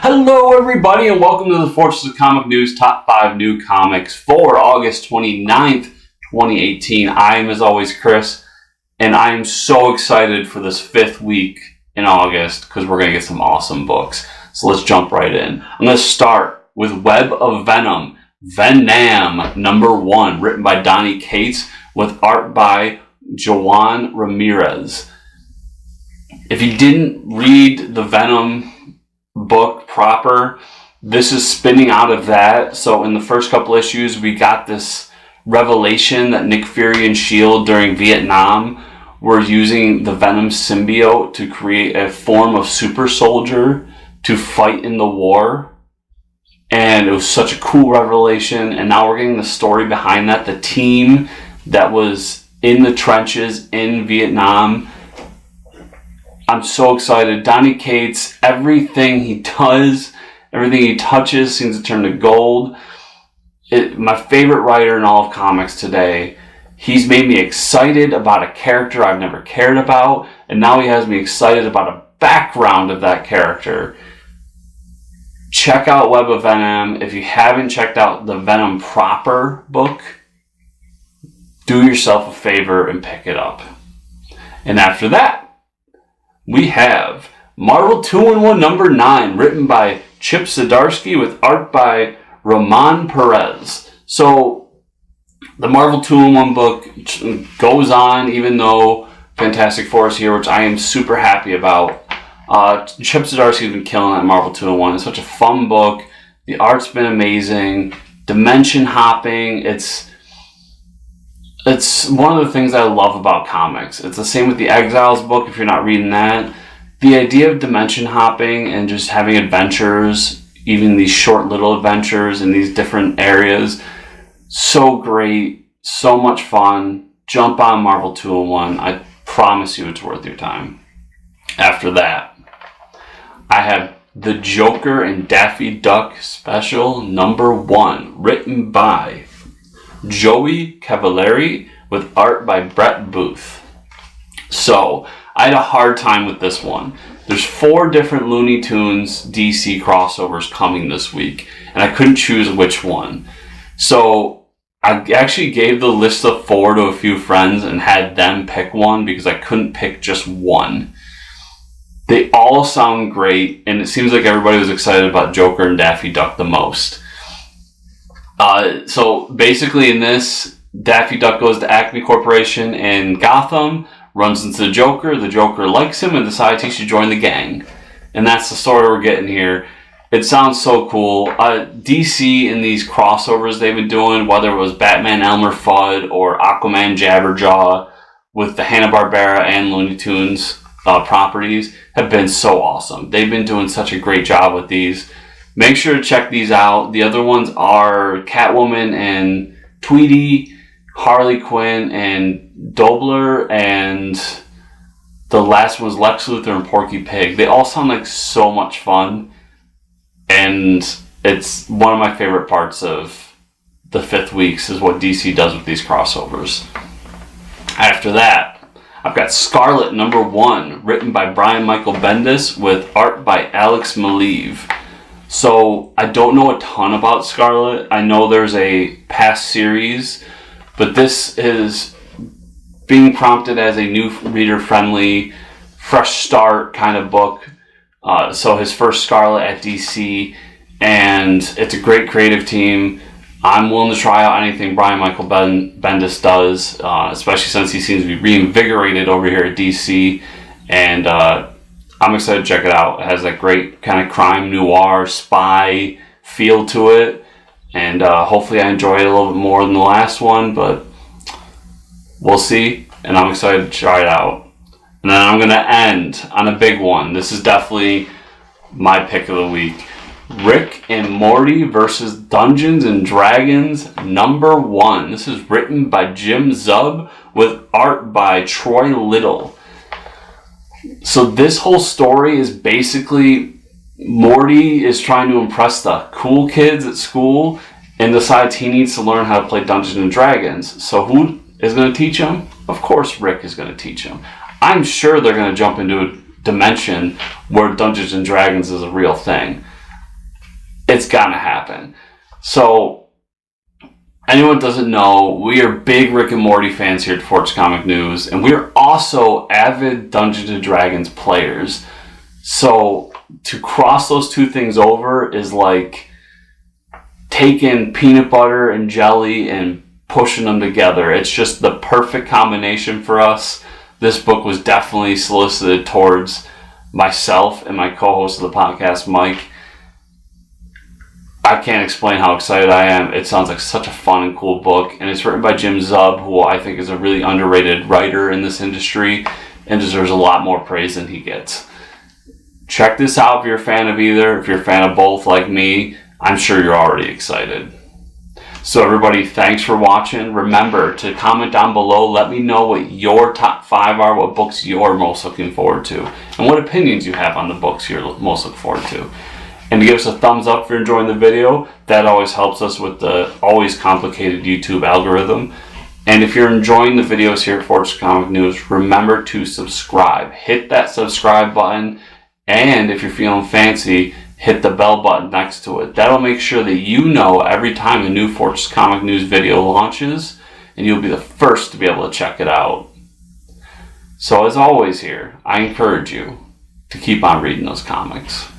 Hello everybody and welcome to the Fortress of Comic News Top 5 New Comics for August 29th, 2018. I am as always Chris, and I am so excited for this 5th week in August because we're going to get some awesome books. So let's jump right in. I'm going to start with Web of Venom, Venom #1, written by Donny Cates with art by Joan Ramirez. If you didn't read the Venom book proper, this is spinning out of that. So in the first couple issues, we got this revelation that Nick Fury and S.H.I.E.L.D. during Vietnam were using the Venom symbiote to create a form of super soldier to fight in the war. And it was such a cool revelation. And now we're getting the story behind that. The team that was in the trenches in Vietnam. I'm so excited. Donny Cates, everything he does, everything he touches seems to turn to gold. My favorite writer in all of comics today. He's made me excited about a character I've never cared about, and now he has me excited about a background of that character. Check out Web of Venom. If you haven't checked out the Venom proper book, do yourself a favor and pick it up. And after that, we have Marvel 2-in-1 #9, written by Chip Zdarsky with art by Roman Perez. So the Marvel 2-in-1 book goes on, even though Fantastic Four is here, which I am super happy about. Chip Zdarsky's been killing that Marvel 2-in-1. It's such a fun book. The art's been amazing. Dimension hopping. It's one of the things I love about comics. It's the same with the Exiles book, if you're not reading that. The idea of dimension hopping and just having adventures, even these short little adventures in these different areas, so great, so much fun. Jump on Marvel 2-in-1. I promise you it's worth your time. After that, I have The Joker and Daffy Duck Special #1, written by Joey Cavalieri with art by Brett Booth. So, I had a hard time with this one. There's 4 different Looney Tunes DC crossovers coming this week, and I couldn't choose which one. So, I actually gave the list of 4 to a few friends and had them pick one because I couldn't pick just one. They all sound great, and it seems like everybody was excited about Joker and Daffy Duck the most. So basically in this, Daffy Duck goes to Acme Corporation in Gotham, runs into the Joker likes him and decides he should join the gang. And that's the story we're getting here. It sounds so cool. DC in these crossovers they've been doing, whether it was Batman Elmer Fudd or Aquaman Jabberjaw with the Hanna-Barbera and Looney Tunes properties, have been so awesome. They've been doing such a great job with these. Make sure to check these out. The other ones are Catwoman and Tweety, Harley Quinn and Dobler, and the last one was Lex Luthor and Porky Pig. They all sound like so much fun, and it's one of my favorite parts of the 5th weeks is what DC does with these crossovers. After that, I've got Scarlet #1, written by Brian Michael Bendis with art by Alex Maleev. So, I don't know a ton about Scarlet. I know there's a past series, but this is being prompted as a new reader-friendly, fresh start kind of book. So his first Scarlet at DC, and it's a great creative team. I'm willing to try out anything Brian Michael Bendis does, especially since he seems to be reinvigorated over here at DC, and I'm excited to check it out. It has that great kind of crime noir spy feel to it, and hopefully I enjoy it a little bit more than the last one, but we'll see, and I'm excited to try it out. And then I'm going to end on a big one. This is definitely my pick of the week. Rick and Morty versus Dungeons and Dragons #1. This is written by Jim Zub with art by Troy Little. So this whole story is basically Morty is trying to impress the cool kids at school and decides he needs to learn how to play Dungeons and Dragons. So who is going to teach him? Of course Rick is going to teach him. I'm sure they're going to jump into a dimension where Dungeons and Dragons is a real thing. it's gonna happen. So, anyone doesn't know, we are big Rick and Morty fans here at Forge Comic News, and we are also avid Dungeons and Dragons players. So, to cross those two things over is like taking peanut butter and jelly and pushing them together. It's just the perfect combination for us. This book was definitely solicited towards myself and my co-host of the podcast, Mike. I can't explain how excited I am. It sounds like such a fun and cool book, and it's written by Jim Zub, who I think is a really underrated writer in this industry and deserves a lot more praise than he gets. Check this out if you're a fan of either. If you're a fan of both like me, I'm sure you're already excited. So everybody, thanks for watching. Remember to comment down below. Let me know what your top 5 are, what books you're most looking forward to, and what opinions you have on the books you're most looking forward to. And to give us a thumbs up if you're enjoying the video. That always helps us with the always complicated YouTube algorithm. And if you're enjoying the videos here at Forge Comic News, remember to subscribe. Hit that subscribe button. And if you're feeling fancy, hit the bell button next to it. That'll make sure that you know every time a new Forge Comic News video launches, and you'll be the first to be able to check it out. So as always here, I encourage you to keep on reading those comics.